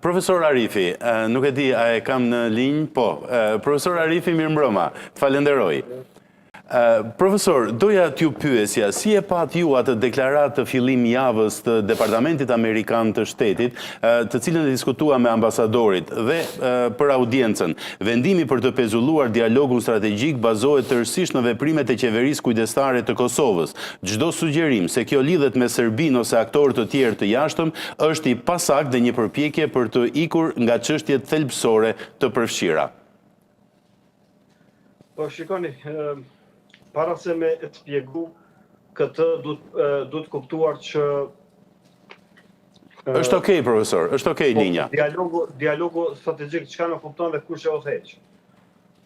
Profesor Arifi, nuk e di, a e kam në linjë? Po, profesor Arifi, mirëmbrëma, të falenderoj. Profesor, doja t'ju pyesja, si e pat ju atë deklaratë të fillim javës të Departamentit Amerikan të Shtetit, të cilën e diskutua me ambasadorit dhe për audiencën, vendimi për të pezulluar dialogun strategjik bazohet tërësisht në veprimet e qeverisë kujdestare të Kosovës. Çdo sugjerim se kjo lidhet me Serbinë ose aktorë të tjerë të jashtëm është i pasakt dhe një përpjekje për të ikur nga çështjet thelbësore të përfshira. Po shikoni, para se me të spjegu, këtë du të kuptuar që... është okej, profesor, është okej linja. Dialogu strategjik, çka në kupton dhe kush e udhëheq?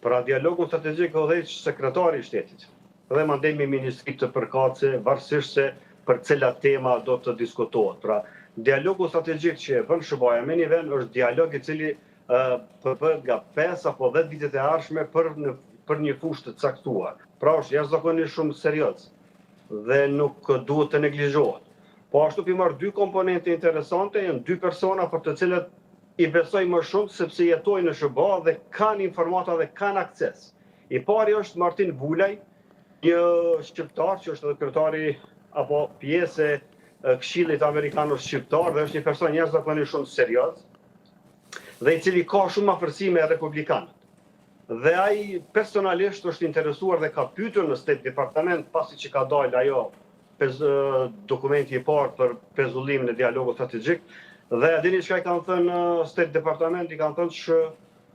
Pra dialogu strategjik e udhëheq sekretari i shtetit. Dhe mandemi ministrit të përkatëse, varësisht se për cilat tema do të diskutohet. Pra, dialogu strategjik që e bën SBA me një vend është dialog i cili përbëhet nga 5 apo 10 vitet e ardhshme për një fushë të caktuar. Pra është jashtëzakonisht shumë serioz dhe nuk duhet të neglizhohet. Po ashtu pi marr dy komponente interesante, janë dy persona për të cilët i besoj më shumë sepse jetojnë në SBA dhe kanë informata dhe kanë akses. I pari është Martin Vulaj, një shqiptar që është edhe kryetari apo pjesë e Këshillit Amerikanor Shqiptar dhe është një person jashtëzakonisht shumë serioz dhe i cili ka shumë afërsi me republikanët. Dhe ai personalisht është interesuar dhe ka pyetur në State Departament pasi që ka dalë ajo dokumenti i parë për pezullimin e dialogut strategjik dhe a dini çka i kanë thënë State Departament, i kanë thënë që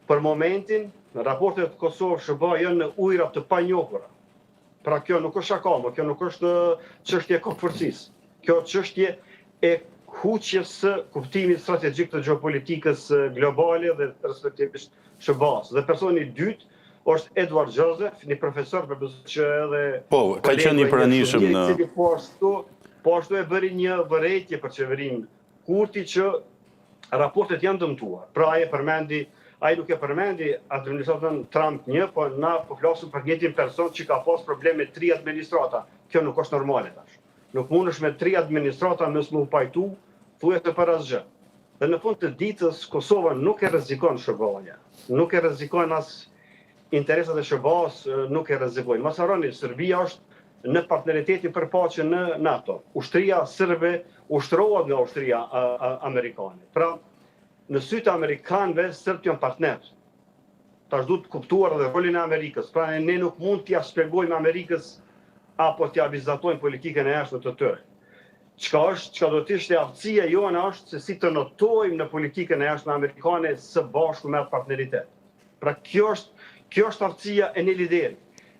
për momentin raportet e Kosovës SBA janë në ujëra të panjohura. Pra kjo nuk është akoma, kjo nuk është çështje konfërcisë. Kjo çështje e huqjes së kuptimit strategjik të gjeopolitikës globale dhe respektivisht SBA-s. Dhe personi i dytë është Edward Joseph, një profesor për që edhe... Po, ka qenë një pranishëm në... Po ashtu e bëri një vërejtje për qeverinë Kurti që raportet janë dëmtuar. Pra ai nuk e përmendi administratën Trump 1, po na po flasim për njëjtin person që ka pas probleme me 3 administrata. Kjo nuk është normale tash. Nuk mundesh me 3 administrata mos më pajtu, thuhet për asgjë. Dhe në fund të ditës Kosova nuk e rrezikon SBA-ja. Nuk e rrezikon as interesat e SBA-s, nuk e rrezikojnë. Mos harroni, Serbia është në partneritetin për paqe në NATO. Ushtria serbe ushtrohet nga ushtria amerikane. Pra, në sytë amerikanëve serbët janë partnerë. Tash duhet kuptuar edhe rolin e Amerikës. Pra, ne nuk mund t'ia shpjegojmë Amerikës apo t'ia vizatojmë politikën e jashtme të tyre. Çka do të ishte aftësia jone është se si të notojmë në politikën e jashtme amerikane së bashku me atë partneritet. Pra kjo është aftësia e një lideri.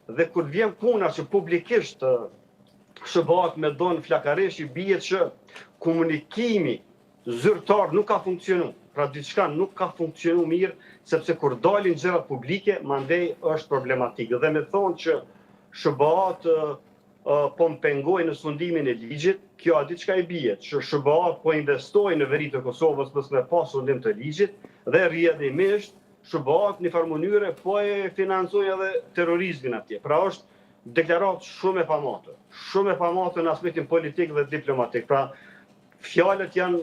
Dhe kur vjen puna që publikisht SBA-t me don flakaresh i bie që komunikimi zyrtar nuk ka funksionuar. Pra diçka nuk ka funksionuar mirë sepse kur dalin gjërat publike, mandej është problematik. Dhe me thonë që SBA-t po pengojnë në sundimin e ligjit, kjo a diçka i bie, që SBA po investojnë në veri të Kosovës pas me pas sundim të ligjit dhe rrjedhimisht SBA në farë mënyre po e financojnë edhe terrorizmin atje. Pra është deklaratë shumë e pamatë. Shumë e pamatë në aspektin politik dhe diplomatik. Pra fjalët janë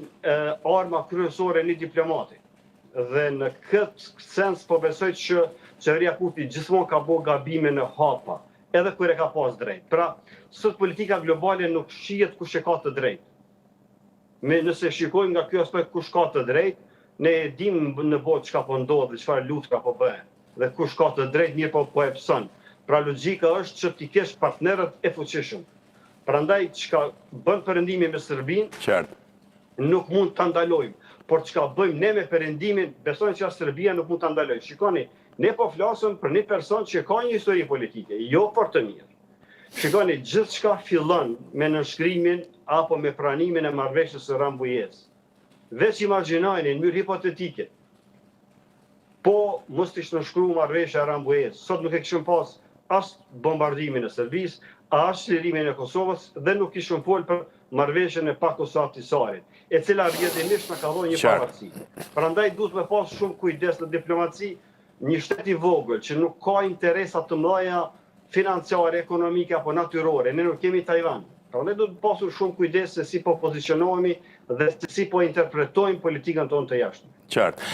arma kryesore një diplomati. Dhe në këtë sens po besoj që qeveria Kurti gjithmonë ka bërë gabime në hapa, edhe kur e ka pas drejt. Pra, sot politika globale nuk shihet kush e ka të drejt. Nëse shikojmë nga ky aspekt kush ka të drejt, ne e dim në botë çka po ndodh dhe çfarë lutka po bëhen. Dhe kush ka të drejt mirë po e pson. Pra logjika është që ti kesh partnerët e fuqishëm. Prandaj çka bën perëndimi me Serbinë, nuk mund ta ndalojmë. Por çka bëjmë ne me perëndimin, besojmë që Serbia nuk mund ta ndalojë. Shikoni, ne po flasim për një person që ka një histori politike, jo për të mirë. Shikoni, gjithçka fillon me nënshkrimin apo me pranimin e marrëveshjes së Rambujës. Veç imagjinojeni në mënyrë hipotetike. Po mos të ishte nënshkruar marrëveshja e Rambujës, sot nuk e kishim pas as bombardimin e Serbisë, as lirimin e Kosovës dhe nuk kishim folur për marrëveshjen e Pakosat-Tisarit, e cila rrjedhimisht na ka dhënë një pavarësi. Prandaj duhet me pas shumë kujdes në diplomaci. Një shtet i vogël që nuk ka interesa të mëdha financiare, ekonomike apo natyrore. Ne nuk kemi Taiwan. Pra ne duhet të pasur shumë kujdes se si po pozicionohemi dhe se si po interpretojmë politikën tonë të jashtëm. Qartë.